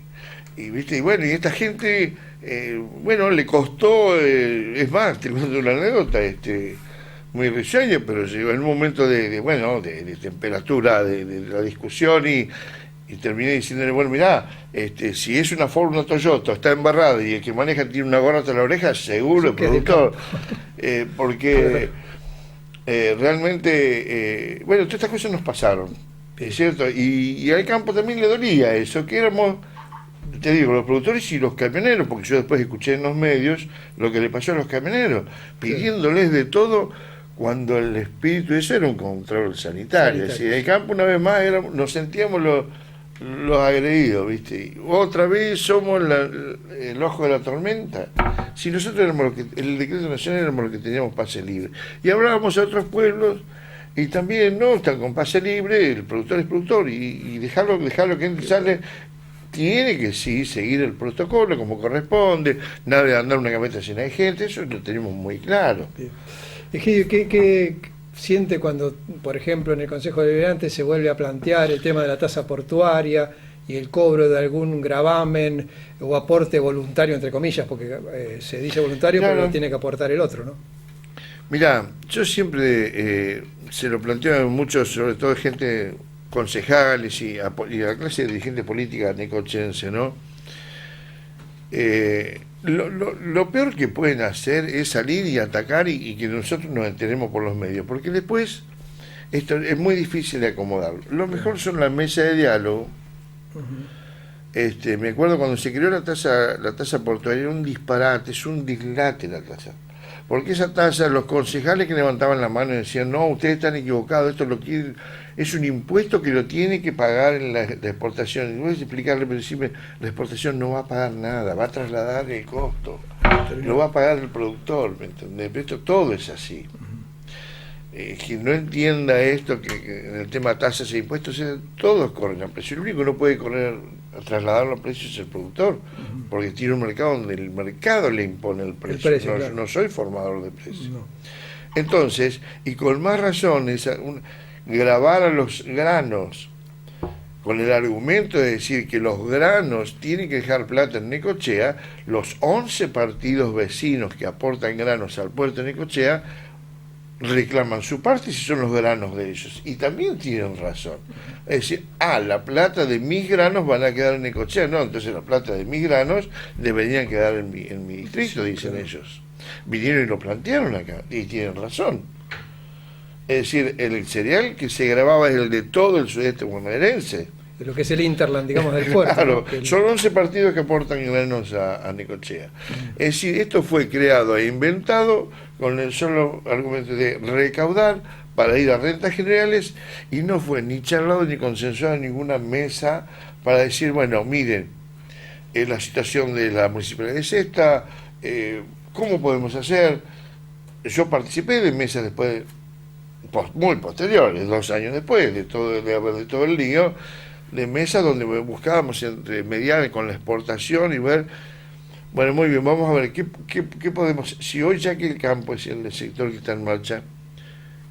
¿viste? Y bueno, y esta gente, le costó, es más, te cuento una anécdota, muy risueña, pero llegó en un momento de temperatura, de la discusión y terminé diciéndole, bueno, mirá, si es una Ford, una Toyota, está embarrada y el que maneja tiene una gorra hasta la oreja, seguro el productor. Porque realmente, todas estas cosas nos pasaron, ¿es cierto? Y al campo también le dolía eso, que éramos, te digo, los productores y los camioneros, porque yo después escuché en los medios lo que le pasó a los camioneros, pidiéndoles de todo, cuando el espíritu de eso era un control sanitario. Es decir, el campo una vez más nos sentíamos los agredidos, ¿viste? Y otra vez somos el ojo de la tormenta. Si nosotros éramos el decreto nacional éramos los que teníamos pase libre. Y hablábamos a otros pueblos y también no están con pase libre, el productor es productor y dejarlo que entre y sale. Tiene que seguir el protocolo como corresponde, nada de andar una camioneta llena de gente, eso lo tenemos muy claro. ¿Qué siente cuando, por ejemplo, en el Consejo Deliberante se vuelve a plantear el tema de la tasa portuaria y el cobro de algún gravamen o aporte voluntario, entre comillas, porque se dice voluntario, claro, pero lo tiene que aportar el otro, ¿no? Mirá, yo siempre se lo planteo a muchos, sobre todo gente, concejales y a la clase de dirigente política necochense, ¿no? Lo peor que pueden hacer es salir y atacar y que nosotros nos enteremos por los medios, porque después esto es muy difícil de acomodar. Lo mejor son las mesas de diálogo. Me acuerdo cuando se creó la tasa portuaria, era un disparate, es un dislate la tasa. Porque esa tasa, los concejales que levantaban la mano y decían, no, ustedes están equivocados, esto es un impuesto que lo tiene que pagar en la exportación. Y voy a explicarle, pero decirme, la exportación no va a pagar nada, va a trasladar el costo, lo va a pagar el productor, ¿me entendés? Pero esto todo es así. Quien no entienda esto, que en el tema tasas e impuestos, todos corren a precio. El único que no puede trasladar los precios es el productor, porque tiene un mercado donde el mercado le impone el precio. Claro. No soy formador de precios. No. Entonces, y con más razón, grabar a los granos con el argumento de decir que los granos tienen que dejar plata en Necochea, los 11 partidos vecinos que aportan granos al puerto de Necochea reclaman su parte si son los granos de ellos. Y también tienen razón. Es decir, la plata de mis granos van a quedar en Necochea. No, entonces la plata de mis granos deberían quedar en mi distrito, dicen ellos. Vinieron y lo plantearon acá, y tienen razón. Es decir, el cereal que se grababa es el de todo el sudeste bonaerense. De lo que es el Interland, digamos, del puerto. Claro, ¿no? son 11 partidos que aportan granos a Necochea. Es decir, esto fue creado e inventado con el solo argumento de recaudar para ir a rentas generales, y no fue ni charlado ni consensuado en ninguna mesa para decir, bueno, miren, la situación de la municipalidad es esta, ¿cómo podemos hacer? Yo participé de mesas después, muy posteriores, 2 años después de todo el lío, de mesas donde buscábamos mediar con la exportación y ver, bueno, muy bien, vamos a ver qué podemos, si hoy ya que el campo es el sector que está en marcha,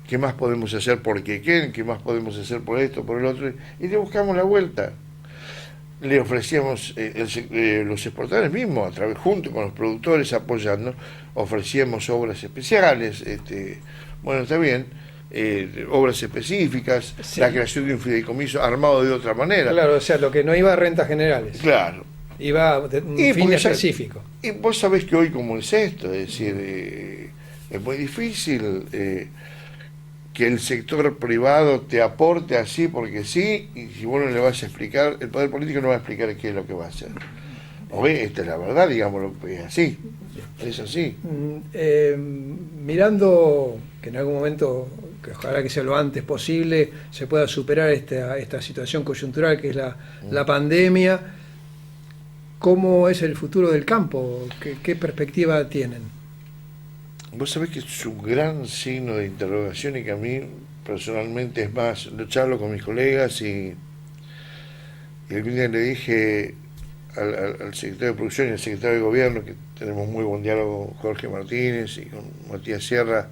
¿qué más podemos hacer por Quequén? ¿Qué más podemos hacer por esto, por el otro? Y le buscamos la vuelta. Le ofrecíamos, los exportadores mismos, junto con los productores apoyando, ofrecíamos obras especiales, bueno, está bien, obras específicas, sí. La creación de un fideicomiso armado de otra manera. Claro, o sea, lo que no iba a rentas generales. Claro. Iba a un fin específico. Y vos sabés que hoy como es esto, es decir, es muy difícil que el sector privado te aporte así porque sí, y si vos no le vas a explicar, el poder político no va a explicar qué es lo que va a hacer. O esta es la verdad, digámoslo, es así, es así. Mirando que en algún momento, que ojalá que sea lo antes posible, se pueda superar esta situación coyuntural que es la pandemia, ¿cómo es el futuro del campo? ¿Qué perspectiva tienen? Vos sabés que es un gran signo de interrogación y que a mí personalmente, es más, lo charlo con mis colegas y el día le dije al secretario de Producción y al secretario de Gobierno, que tenemos muy buen diálogo con Jorge Martínez y con Matías Sierra,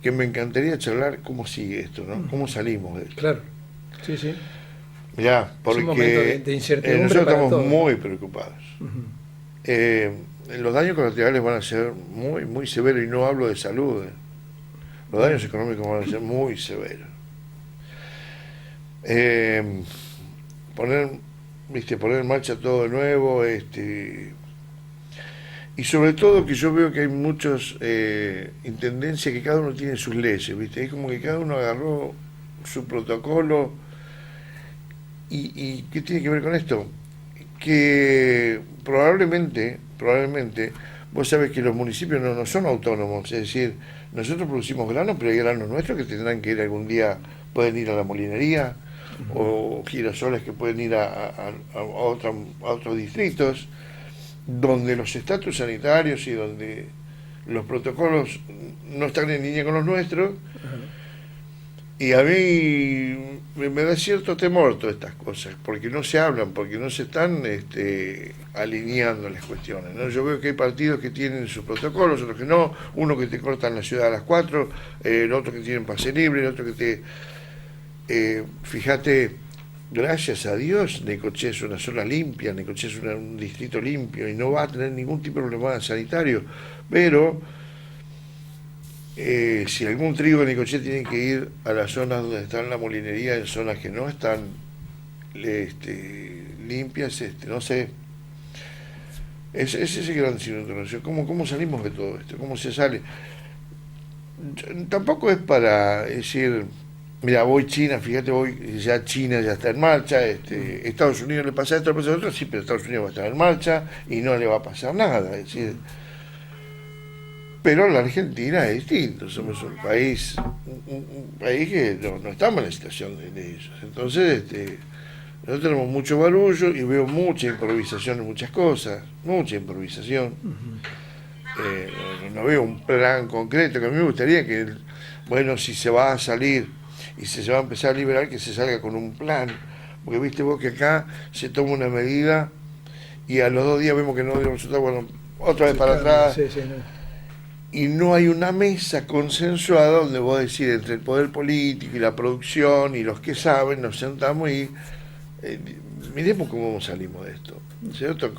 que me encantaría charlar cómo sigue esto, ¿no? ¿Cómo salimos de esto? Claro, sí, sí. Mirá, porque es un momento de incertidumbre nosotros para estamos todos. muy preocupados. Los daños colaterales van a ser muy, muy severos, y no hablo de salud. Los daños económicos van a ser muy severos. Poner en marcha todo de nuevo, y sobre todo que yo veo que hay muchos intendencias que cada uno tiene sus leyes, ¿viste? Es como que cada uno agarró su protocolo. ¿Y qué tiene que ver con esto? Que probablemente, vos sabés que los municipios no son autónomos, es decir, nosotros producimos granos, pero hay granos nuestros que tendrán que ir algún día, pueden ir a la molinería, o girasoles que pueden ir a otros distritos, donde los estatus sanitarios y donde los protocolos no están en línea con los nuestros. Y a mí me da cierto temor todas estas cosas, porque no se hablan, porque no se están alineando las cuestiones, ¿no? Yo veo que hay partidos que tienen sus protocolos, otros que no, uno que te cortan la ciudad a las 4, el otro que tienen pase libre, el otro que te... fíjate, gracias a Dios, Necochea es una zona limpia, Necochea es un distrito limpio y no va a tener ningún tipo de problema sanitario, pero... si algún trigo de Necochea tiene que ir a las zonas donde están la molinería, en zonas que no están limpias, no sé, es ese gran signo de interrogación. ¿Cómo salimos de todo esto? ¿Cómo se sale? Tampoco es para decir, mira, voy China, fíjate, China ya está en marcha, Estados Unidos le pasa esto, le pasa otro, sí, pero Estados Unidos va a estar en marcha y no le va a pasar nada, es decir... Pero la Argentina es distinto, somos un país que no estamos en la situación de ellos. Entonces, nosotros tenemos mucho barullo y veo mucha improvisación en muchas cosas, mucha improvisación. No veo un plan concreto, que a mí me gustaría que, bueno, si se va a salir y se va a empezar a liberar, que se salga con un plan. Porque viste vos que acá se toma una medida y a los 2 días vemos que no dio resultado, bueno, otra vez para atrás. Sí, no. Y no hay una mesa consensuada donde vos decís, entre el poder político y la producción y los que saben, nos sentamos y miremos cómo salimos de esto, ¿cierto?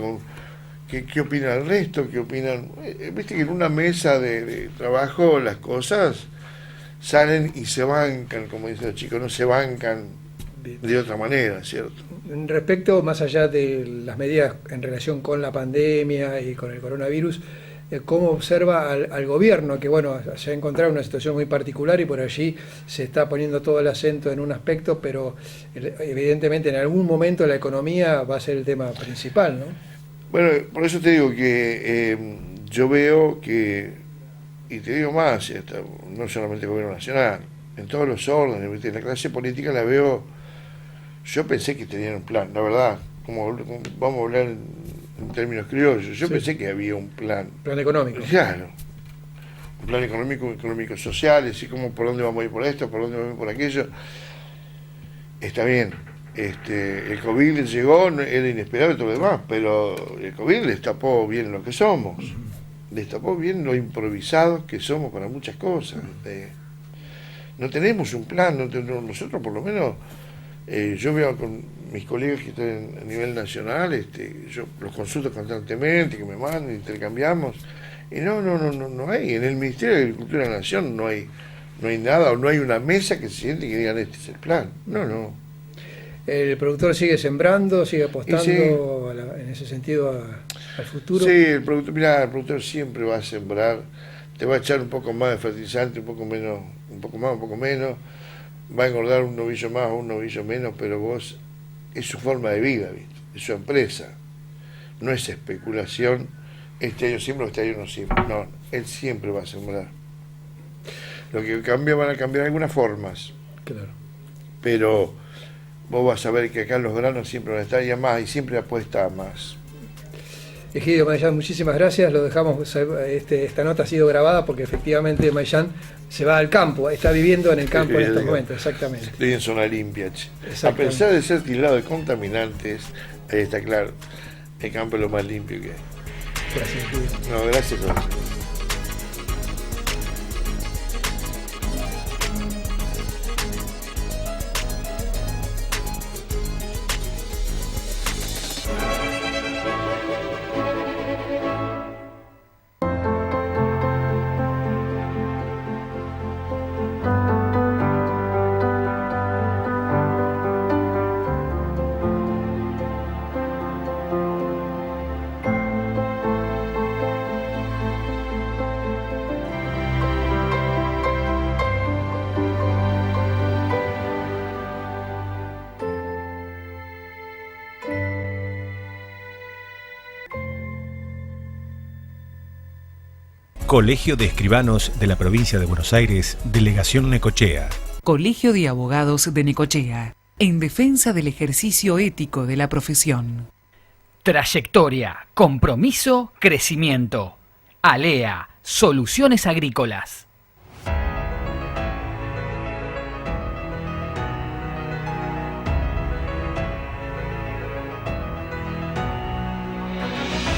¿Qué opina el resto? ¿Qué opinan? Viste que en una mesa de trabajo las cosas salen y se bancan, como dicen los chicos, no se bancan de otra manera, ¿cierto? Respecto, más allá de las medidas en relación con la pandemia y con el coronavirus, ¿cómo observa al gobierno que, bueno, se ha encontrado en una situación muy particular y por allí se está poniendo todo el acento en un aspecto, pero evidentemente en algún momento la economía va a ser el tema principal, ¿no? Bueno, por eso te digo que yo veo que, y te digo más, no solamente el gobierno nacional, en todos los órdenes, la clase política la veo, yo pensé que tenían un plan, la verdad, como vamos a hablar en términos criollos, yo pensé que había un plan. Plan económico. Claro. Un plan económico social, así como por dónde vamos a ir por esto, por dónde vamos a ir por aquello. Está bien. El COVID llegó, era inesperado y todo lo demás, pero el COVID le destapó bien lo que somos. Le destapó bien lo improvisados que somos para muchas cosas. No tenemos un plan, nosotros por lo menos, yo veo con mis colegas que están a nivel nacional, yo los consulto constantemente, que me mandan, intercambiamos, y no hay, en el Ministerio de Agricultura de la Nación no hay nada, o no hay una mesa que se siente y que digan este es el plan, no. ¿El productor sigue sembrando, sigue apostando en ese sentido al futuro? Sí, el productor siempre va a sembrar, te va a echar un poco más de fertilizante, un poco menos, un poco más, un poco menos, va a engordar un novillo más o un novillo menos, pero vos, es su forma de vida, ¿viste? Es su empresa, no es especulación, este año siempre o este año no siempre, no, él siempre va a sembrar. Lo que cambia, van a cambiar algunas formas, claro, pero vos vas a ver que acá los granos siempre van a estar y a más, y siempre apuesta a más. Egidio Mayán, muchísimas gracias, lo dejamos, esta nota ha sido grabada porque efectivamente Mayán se va al campo, está viviendo en el campo en estos momentos, exactamente. Estoy en zona limpia, a pesar de ser tildado de contaminantes, ahí está claro, el campo es lo más limpio que hay. Gracias, Egidio. No, gracias a vos. Colegio de Escribanos de la Provincia de Buenos Aires, Delegación Necochea. Colegio de Abogados de Necochea, en defensa del ejercicio ético de la profesión. Trayectoria, compromiso, crecimiento. ALEA, Soluciones Agrícolas.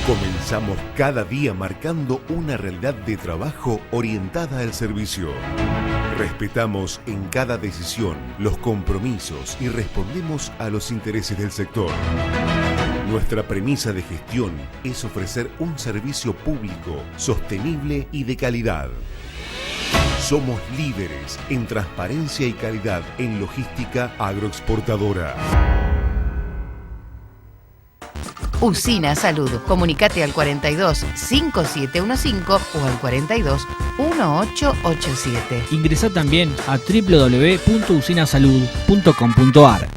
Comenzamos cada día marcando una realidad de trabajo orientada al servicio. Respetamos en cada decisión los compromisos y respondemos a los intereses del sector. Nuestra premisa de gestión es ofrecer un servicio público, sostenible y de calidad. Somos líderes en transparencia y calidad en logística agroexportadora. Usina Salud. Comunicate al 42 5715 o al 42 1887. Ingresá también a www.usinasalud.com.ar.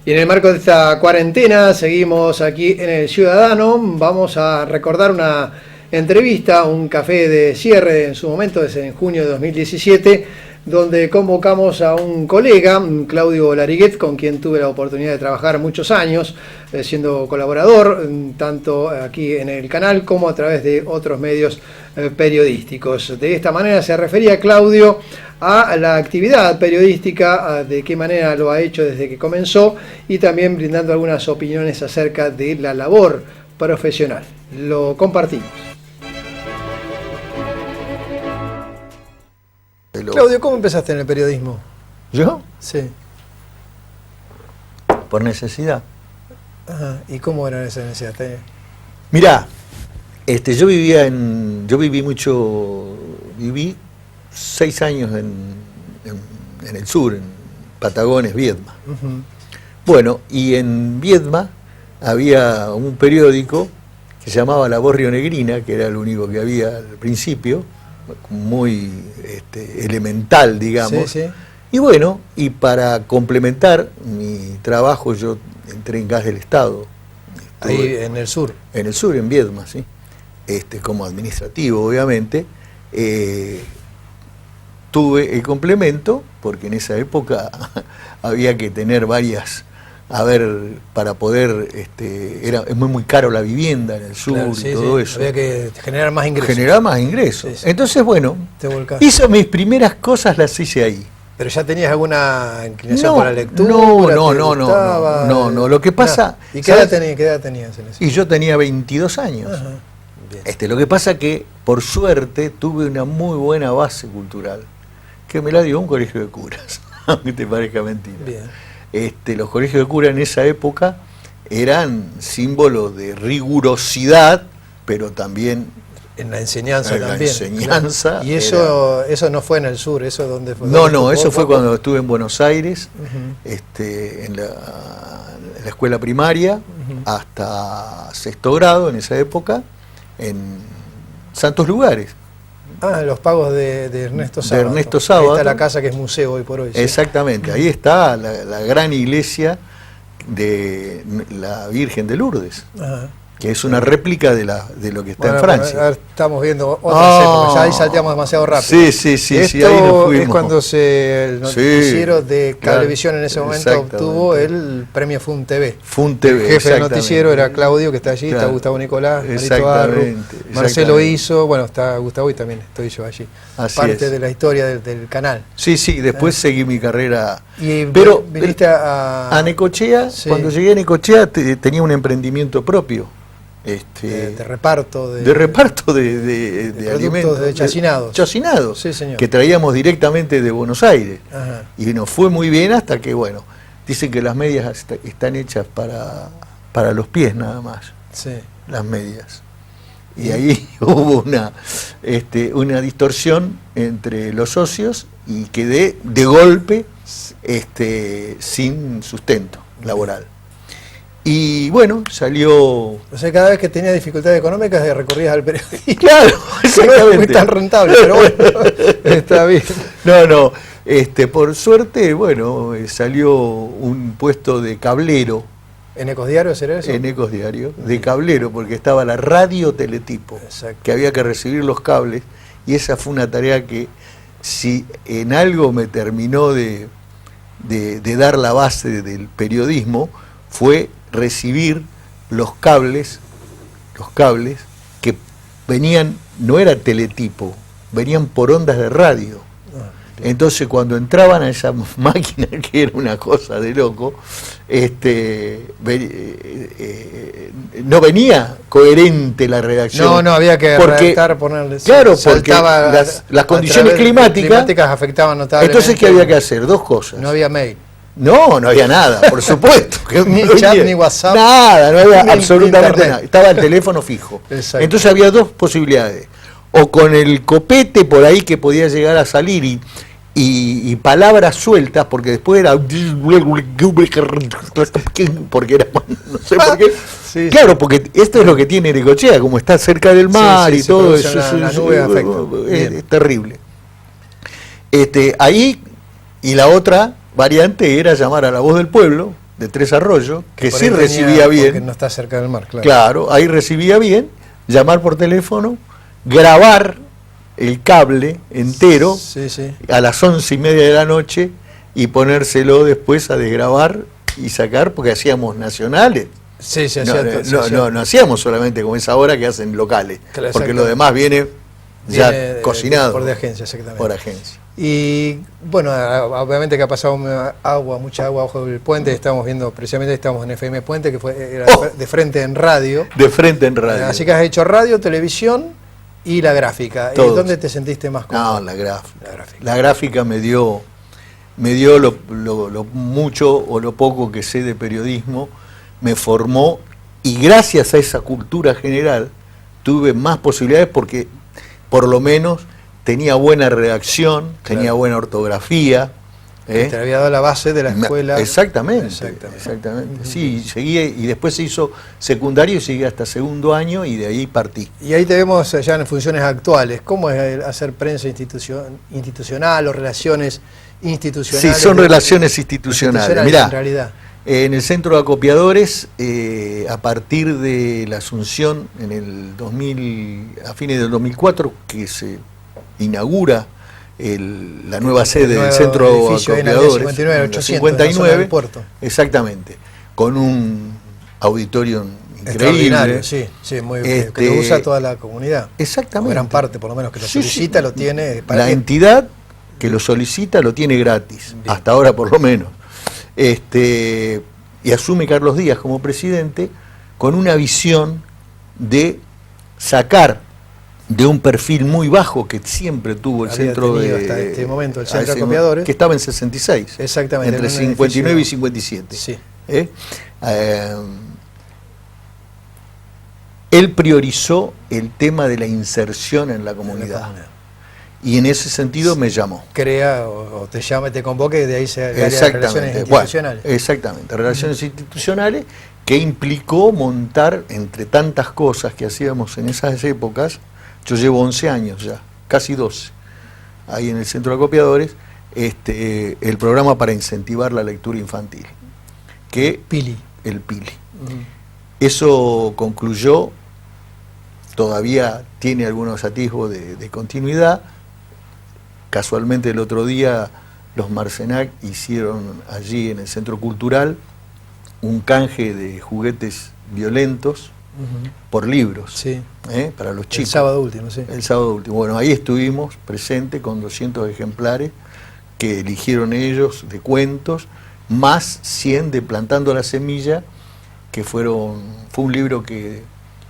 Y en el marco de esta cuarentena seguimos aquí en El Ciudadano. Vamos a recordar una entrevista, un café de cierre en su momento, desde en junio de 2017, donde convocamos a un colega, Claudio Lariguet, con quien tuve la oportunidad de trabajar muchos años, siendo colaborador, tanto aquí en el canal como a través de otros medios periodísticos. De esta manera se refería Claudio a la actividad periodística, de qué manera lo ha hecho desde que comenzó, y también brindando algunas opiniones acerca de la labor profesional. Lo compartimos. Claudio, ¿cómo empezaste en el periodismo? ¿Yo? Sí. Por necesidad. Ajá. ¿Y cómo era esa necesidad? Mirá, yo viví 6 años en el sur, en Patagones, Viedma. Uh-huh. Bueno, y en Viedma había un periódico que se llamaba La Voz Rionegrina, que era el único que había al principio, muy elemental, digamos. Sí, sí. Y bueno, y para complementar mi trabajo, yo entré en Gas del Estado. Ahí en el sur. En el sur, en Viedma, sí. Como administrativo, obviamente. Tuve el complemento, porque en esa época había que tener varias, para poder, es muy caro la vivienda en el sur, claro, sí, y todo eso. Había que generar más ingresos. Generar más ingresos. Sí, sí. Entonces, bueno, hice mis primeras cosas, las hice ahí. ¿Pero ya tenías alguna inclinación por la lectura? No. Lo que pasa... ¿Y qué edad tenías en eso? Y yo tenía 22 años. Ajá. Lo que pasa que, por suerte, tuve una muy buena base cultural, que me la dio un colegio de curas, aunque te parezca mentira. Bien. Los colegios de curas en esa época eran símbolos de rigurosidad, pero también... En la enseñanza también. La enseñanza. Claro. Y eso no fue en el sur, ¿eso dónde fue? No, eso fue cuando estuve en Buenos Aires, en la escuela primaria, hasta 6º grado en esa época, en Santos Lugares. Los pagos de Ernesto Sábato. De Ernesto Sábato. Ahí está la casa que es museo hoy por hoy. ¿Sí? Exactamente, ahí está la gran iglesia de la Virgen de Lourdes. Ajá. Que es una réplica de lo que está en Francia. Ahora estamos viendo otras épocas, ya ahí salteamos demasiado rápido. Sí, Esto ahí nos fuimos. Es cuando el noticiero de Cablevisión en ese momento obtuvo el premio FUN TV. FUN TV, el jefe del noticiero era Claudio, que está allí, está Gustavo Nicolás, Marito Arru, Marcelo Iso, bueno, está Gustavo y también estoy yo allí. Parte de la historia del canal. Sí, después seguí mi carrera. Pero viniste a Necochea, cuando llegué a Necochea tenía un emprendimiento propio. De reparto de alimentos, de chacinados, sí, señor. Que traíamos directamente de Buenos Aires. Ajá. Y nos fue muy bien hasta que, bueno, dicen que las medias están hechas para los pies nada más, las medias. Y ahí hubo una distorsión entre los socios y quedé de golpe sin sustento laboral. Y bueno, salió... O sea, cada vez que tenía dificultades económicas recurrías al periodismo. Claro, no es tan rentable, pero bueno, está bien. No, por suerte, bueno, salió un puesto de cablero. ¿En Ecos Diario será eso? En Ecos Diario, de cablero, porque estaba la radio teletipo, que había que recibir los cables, y esa fue una tarea que, si en algo me terminó de dar la base del periodismo, fue recibir los cables que venían, no era teletipo, venían por ondas de radio. Entonces cuando entraban a esa máquina, que era una cosa de loco, no venía coherente la redacción. No, había que redactar, ponerle... Claro, porque las condiciones climáticas afectaban notablemente. Entonces, ¿qué había que hacer? Dos cosas. No había mail. No había nada, por supuesto. Ni chat, ni WhatsApp. Nada, no había absolutamente nada. Estaba el teléfono fijo. Exacto. Entonces había dos posibilidades. O con el copete por ahí que podía llegar a salir y palabras sueltas, porque después era... porque era... no sé por qué. Sí, claro, porque esto es lo que tiene Necochea, como está cerca del mar y todo eso. Es terrible. Ahí, y la otra variante era llamar a La Voz del Pueblo, de Tres Arroyos, que sí recibía bien. Porque no está cerca del mar, claro. Claro, ahí recibía bien, llamar por teléfono, grabar el cable entero a las 11:30 de la noche y ponérselo después a desgrabar y sacar, porque hacíamos nacionales. No hacíamos solamente como es ahora que hacen locales, claro, porque lo demás viene ya cocinado. Por de agencia, exactamente. Por agencia. Y bueno, obviamente que ha pasado mucha agua bajo el puente. Estamos viendo, precisamente estamos en FM Puente, que era de frente en radio. De frente en radio. Así que has hecho radio, televisión y la gráfica. Todo. ¿Dónde te sentiste más cómodo? No, la gráfica me dio me dio lo mucho o lo poco que sé de periodismo, me formó, y gracias a esa cultura general tuve más posibilidades porque por lo menos tenía buena redacción, tenía buena ortografía. Te había dado la base de la escuela. Exactamente. Sí, seguí, y después se hizo secundario y seguí hasta segundo año y de ahí partí. Y ahí te vemos ya en funciones actuales. ¿Cómo es hacer prensa institucional o relaciones institucionales? Sí, son relaciones institucionales. Mirá, en realidad. En el centro de acopiadores, a partir de la asunción en el a fines del 2004, que se inaugura la nueva sede del centro de acopiadores, 59, exactamente, con un auditorio increíble, sí, muy que lo usa toda la comunidad. Exactamente. O gran parte, por lo menos, que lo solicita, lo tiene. La entidad que lo solicita lo tiene gratis, hasta ahora por lo menos. Y asume Carlos Díaz como presidente con una visión de sacar de un perfil muy bajo que siempre tuvo el centro hasta este momento el centro de acopiadores, que estaba en 66, exactamente, entre 59 y 57. Sí. Él priorizó el tema de la inserción en la comunidad. Y en ese sentido me llamó. Crea o te llama, te convoca y de ahí se área de relaciones institucionales. Bueno, exactamente, relaciones institucionales, que implicó montar, entre tantas cosas que hacíamos en esas épocas, yo llevo 11 años ya, casi 12, ahí en el centro de acopiadores, el programa para incentivar la lectura infantil. El Pili. Eso concluyó, todavía tiene algunos atisbos de continuidad. Casualmente el otro día los Marcenac hicieron allí en el Centro Cultural un canje de juguetes violentos por libros, para los chicos. El sábado último, sí. El sábado último. Bueno, ahí estuvimos presentes con 200 ejemplares que eligieron ellos de cuentos, más 100 de Plantando la Semilla, que fue un libro que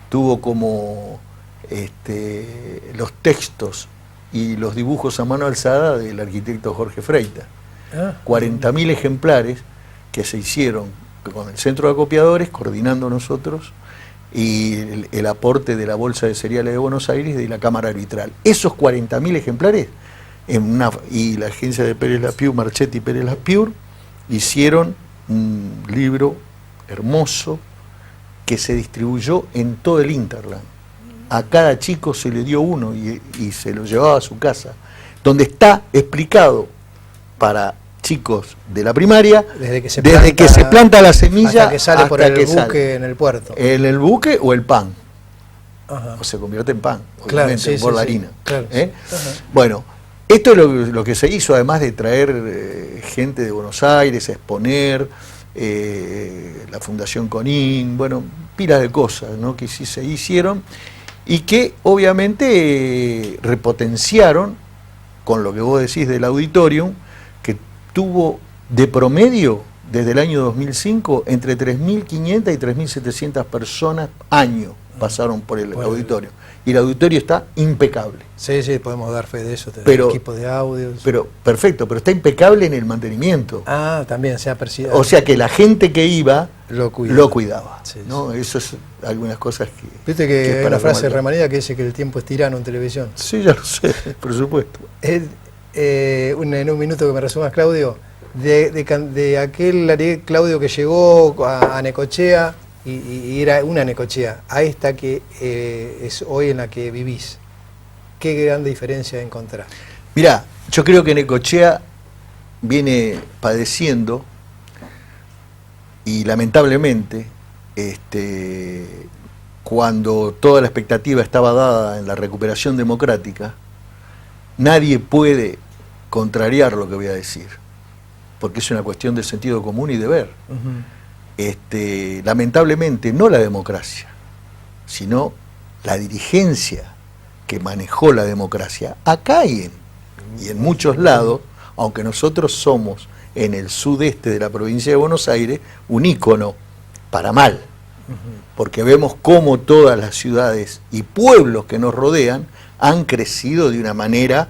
tuvo como los textos y los dibujos a mano alzada del arquitecto Jorge Freita. 40.000 ejemplares que se hicieron con el centro de acopiadores, coordinando nosotros, y el aporte de la Bolsa de Cereales de Buenos Aires y de la Cámara Arbitral. Esos 40.000 ejemplares, y la agencia de Pérez Lapiur, Marchetti Pérez Lapiur, hicieron un libro hermoso que se distribuyó en todo el Interland. A cada chico se le dio uno y se lo llevaba a su casa, donde está explicado para chicos de la primaria, desde que se planta la semilla hasta que sale por el buque en el puerto. En el buque o el pan. O se convierte en pan, obviamente, por la harina. Claro. Bueno, esto es lo que se hizo, además de traer gente de Buenos Aires a exponer, la Fundación Conin, bueno, pilas de cosas, ¿no?, que sí se hicieron y que obviamente repotenciaron con lo que vos decís del auditorium, que tuvo de promedio desde el año 2005 entre 3.500 y 3.700 personas año pasaron por el auditorio. Y el auditorio está impecable. Sí, podemos dar fe de eso. Pero, equipo de audios. Pero perfecto, pero está impecable en el mantenimiento. También se ha percibido. O sea que la gente que iba lo cuidaba. ¿No? Eso es algunas cosas que... Viste que hay una frase remanida que dice que el tiempo es tirano en televisión. Sí, ya lo sé, por supuesto. En un minuto que me resumas, Claudio, de aquel Claudio que llegó a Necochea y era una Necochea, a esta que es hoy en la que vivís, ¿qué gran diferencia encontrás? Mirá, yo creo que Necochea viene padeciendo, y lamentablemente, cuando toda la expectativa estaba dada en la recuperación democrática, nadie puede contrariar lo que voy a decir, porque es una cuestión de sentido común y deber. Lamentablemente, no la democracia, sino la dirigencia que manejó la democracia acá y en muchos lados, aunque nosotros somos en el sudeste de la provincia de Buenos Aires un ícono para mal, porque vemos cómo todas las ciudades y pueblos que nos rodean han crecido de una manera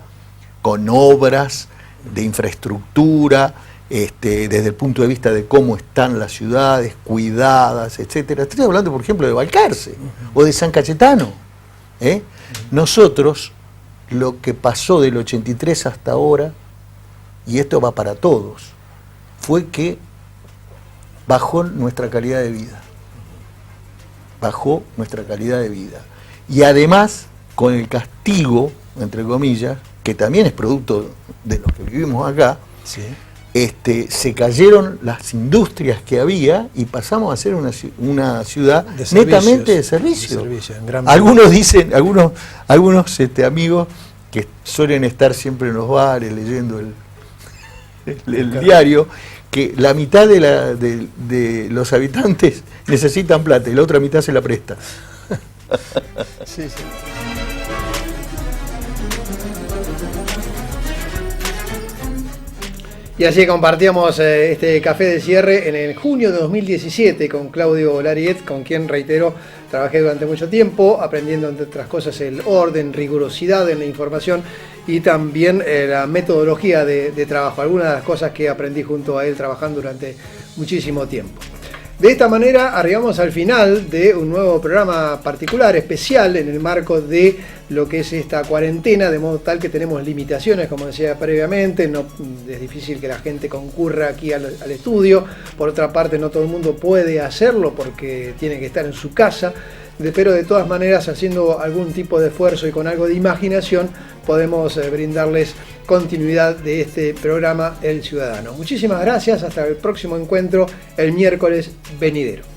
con obras, infraestructura, desde el punto de vista de cómo están las ciudades, cuidadas, etcétera. Estoy hablando, por ejemplo, de Balcarce o de San Cayetano. Nosotros, lo que pasó del 83 hasta ahora, y esto va para todos, fue que bajó nuestra calidad de vida. Bajó nuestra calidad de vida. Y además, con el castigo, entre comillas, que también es producto de los que vivimos acá, sí. Se cayeron las industrias que había y pasamos a ser una ciudad netamente de servicio. Algunos dicen, algunos amigos que suelen estar siempre en los bares leyendo el diario, que la mitad de los habitantes necesitan plata y la otra mitad se la presta. Sí, sí. Y así compartíamos este café de cierre en el junio de 2017 con Claudio Lariet, con quien, reitero, trabajé durante mucho tiempo, aprendiendo, entre otras cosas, el orden, rigurosidad en la información y también la metodología de trabajo. Algunas de las cosas que aprendí junto a él trabajando durante muchísimo tiempo. De esta manera arribamos al final de un nuevo programa particular, especial, en el marco de lo que es esta cuarentena, de modo tal que tenemos limitaciones, como decía previamente, no, es difícil que la gente concurra aquí al estudio. Por otra parte, no todo el mundo puede hacerlo porque tiene que estar en su casa, pero de todas maneras, haciendo algún tipo de esfuerzo y con algo de imaginación, podemos brindarles continuidad de este programa El Ciudadano. Muchísimas gracias, hasta el próximo encuentro el miércoles venidero.